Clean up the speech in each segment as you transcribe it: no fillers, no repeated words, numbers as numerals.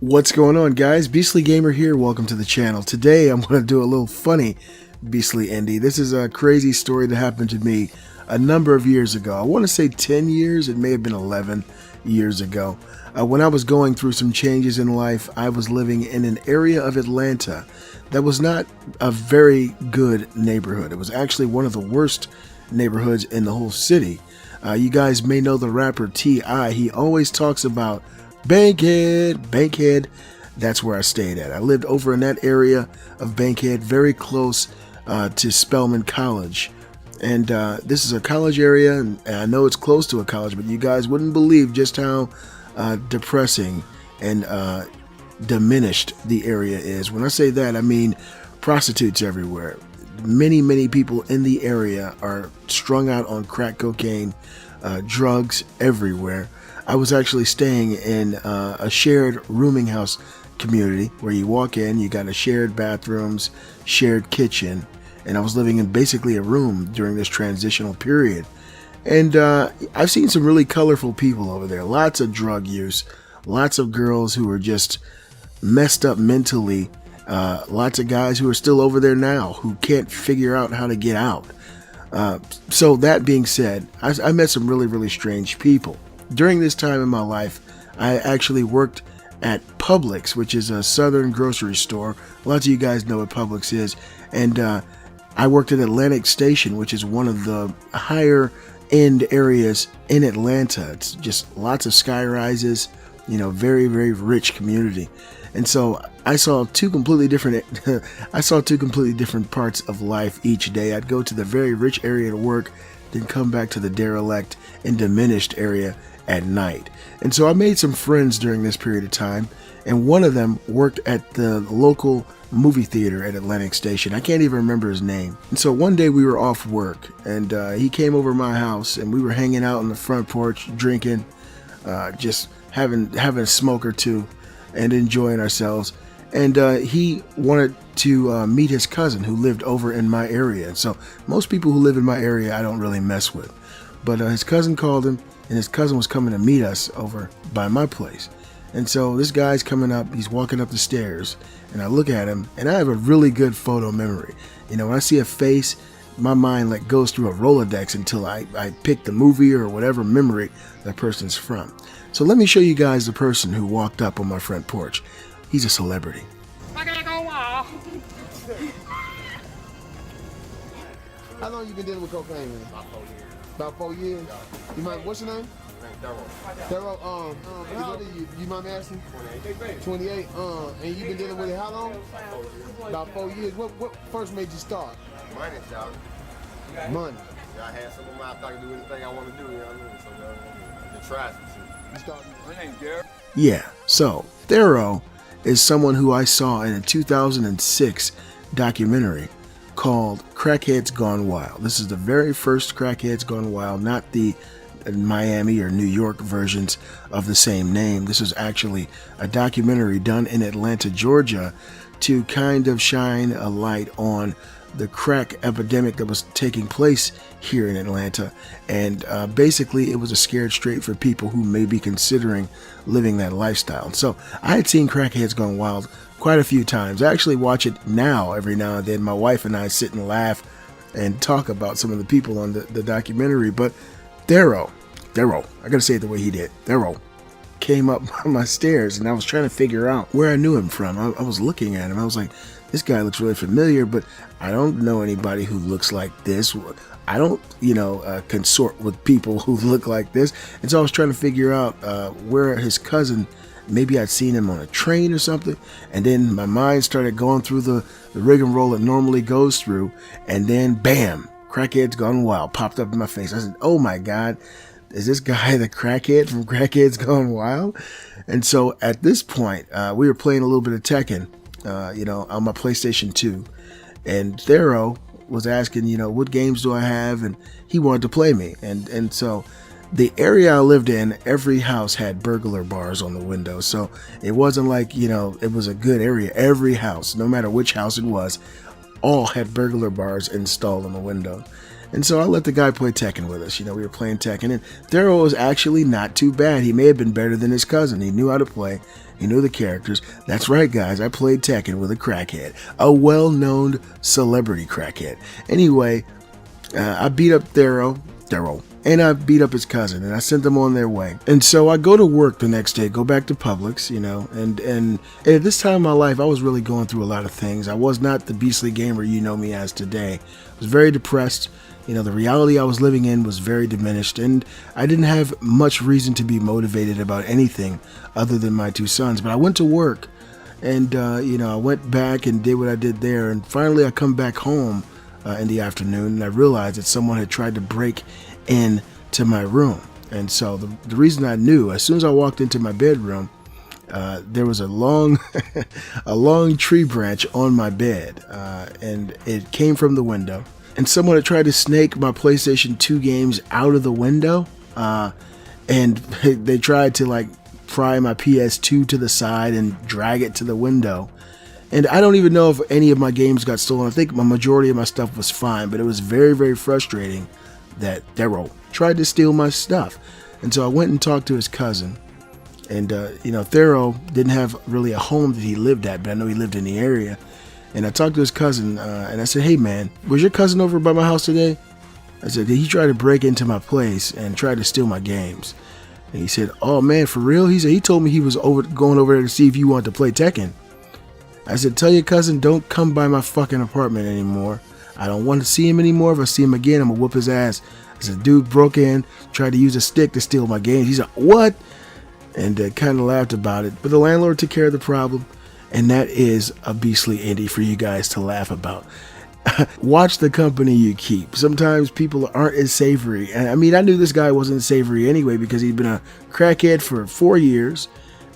What's going on, guys? Beastly Gamer here. Welcome to the channel. Today I'm going to do a little funny Beastly Indie. This is a crazy story that happened to me a number of years ago. I want to say 10 years. It may have been 11 years ago. When I was going through some changes in life, I was living in an area of Atlanta that was not a very good neighborhood. It was actually one of the worst neighborhoods in the whole city. You guys may know the rapper T.I. He always talks about Bankhead. That's where I stayed at. I lived over in that area of Bankhead, very close to Spelman College. And this is a college area, and I know it's close to a college, but you guys wouldn't believe just how depressing and diminished the area is. When I say that, I mean prostitutes everywhere. Many people in the area are strung out on crack cocaine, drugs everywhere. I was actually staying in a shared rooming house community where you walk in, you got a shared bathrooms, shared kitchen, and I was living in basically a room during this transitional period. And I've seen some really colorful people over there, lots of drug use, lots of girls who are just messed up mentally, lots of guys who are still over there now who can't figure out how to get out. So that being said, I met some really strange people. During this time in my life, I actually worked at Publix, which is a southern grocery store. Lots of you guys know what Publix is. And I worked at Atlantic Station, which is one of the higher end areas in Atlanta. It's just lots of sky rises, you know, very rich community. And so I saw two completely different parts of life each day. I'd go to the very rich area to work, then come back to the derelict and diminished area at night. And so I made some friends during this period of time, and one of them worked at the local movie theater at Atlantic Station. I can't even remember his name. And so one day we were off work, and he came over to my house, and we were hanging out on the front porch, drinking, just having a smoke or two and enjoying ourselves. And he wanted to meet his cousin who lived over in my area. And so most people who live in my area I don't really mess with, but his cousin called him, and his cousin was coming to meet us over by my place. And so this guy's coming up, he's walking up the stairs, and I look at him, and I have a really good photo memory. You know, when I see a face, my mind like goes through a Rolodex until I pick the movie or whatever memory that person's from. So let me show you guys the person who walked up on my front porch. He's a celebrity. How long you been dealing with cocaine, man? About 4 years. You mind, what's your name? Daryl. How old are you? You mind me asking? 28. And you've been dealing with it how long? About 4 years. What first made you start? Money, y'all. Money. I had some of my I can do anything I want to do, you know what I mean? So, to try some shit. You started. My name's Gary. Yeah, so Thero is someone who I saw in a 2006 documentary called Crackhead's Gone Wild. This is the very first Crackhead's Gone Wild, not the Miami or New York versions of the same name. This is actually a documentary done in Atlanta, Georgia, to kind of shine a light on the crack epidemic that was taking place here in Atlanta. And basically it was a scared straight for people who may be considering living that lifestyle. So I had seen Crackhead's Gone Wild quite a few times. I actually watch it now every now and then. My wife and I sit and laugh and talk about some of the people on the documentary. But Thero, I gotta say it the way he did. Thero came up my stairs, and I was trying to figure out where I knew him from. I was looking at him. I was like, this guy looks really familiar, but I don't know anybody who looks like this. I don't, consort with people who look like this. And so I was trying to figure out where his cousin, maybe I'd seen him on a train or something. And then my mind started going through the rigmarole it normally goes through. And then, bam, Crackhead's Gone Wild popped up in my face. I said, oh my God, is this guy the crackhead from Crackhead's Gone Wild? And so at this point, we were playing a little bit of Tekken, on my PlayStation 2. And Thero was asking, what games do I have? And he wanted to play me. And so the area I lived in, every house had burglar bars on the window. So it wasn't like, it was a good area. Every house, no matter which house it was, all had burglar bars installed on the window. And so I let the guy play Tekken with us. We were playing Tekken, and Thero was actually not too bad. He may have been better than his cousin. He knew how to play, He knew the characters. That's right, guys. I played Tekken with a crackhead, a well-known celebrity crackhead. Anyway, I beat up Daryl, and I beat up his cousin, and I sent them on their way. And so I go to work the next day, go back to Publix, you know, and at this time in my life, I was really going through a lot of things. I was not the beastly gamer you know me as today. I was very depressed. You know, the reality I was living in was very diminished, and I didn't have much reason to be motivated about anything other than my two sons. But I went to work, and, you know, I went back and did what I did there, and finally I come back home in the afternoon, and I realized that someone had tried to break in to my room. And so the reason I knew, as soon as I walked into my bedroom, there was a long a long tree branch on my bed, and it came from the window. And someone had tried to snake my PlayStation 2 games out of the window, and they tried to like pry my PS2 to the side and drag it to the window. And I don't even know if any of my games got stolen. I think my majority of my stuff was fine, but it was very, very frustrating that Daryl tried to steal my stuff. And so I went and talked to his cousin. And, you know, Thero didn't have really a home that he lived at, but I know he lived in the area. And I talked to his cousin, and I said, "Hey, man, was your cousin over by my house today?" I said, "He tried to break into my place and tried to steal my games." And he said, "Oh, man, for real?" He said, "He told me he was going over there to see if you wanted to play Tekken." I said, "Tell your cousin, don't come by my fucking apartment anymore. I don't want to see him anymore. If I see him again, I'm going to whoop his ass." I said, "Dude broke in, tried to use a stick to steal my games." He said, "What?" And kind of laughed about it. But the landlord took care of the problem. And that is a beastly indie for you guys to laugh about. Watch the company you keep. Sometimes people aren't as savory. And I mean, I knew this guy wasn't savory anyway because he'd been a crackhead for 4 years.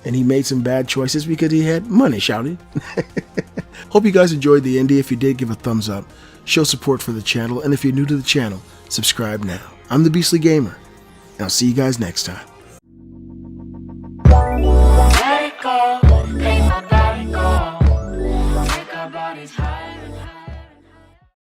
And he made some bad choices because he had money, shouted. Hope you guys enjoyed the indie. If you did, give a thumbs up. Show support for the channel. And if you're new to the channel, subscribe now. I'm the Beastly Gamer. And I'll see you guys next time.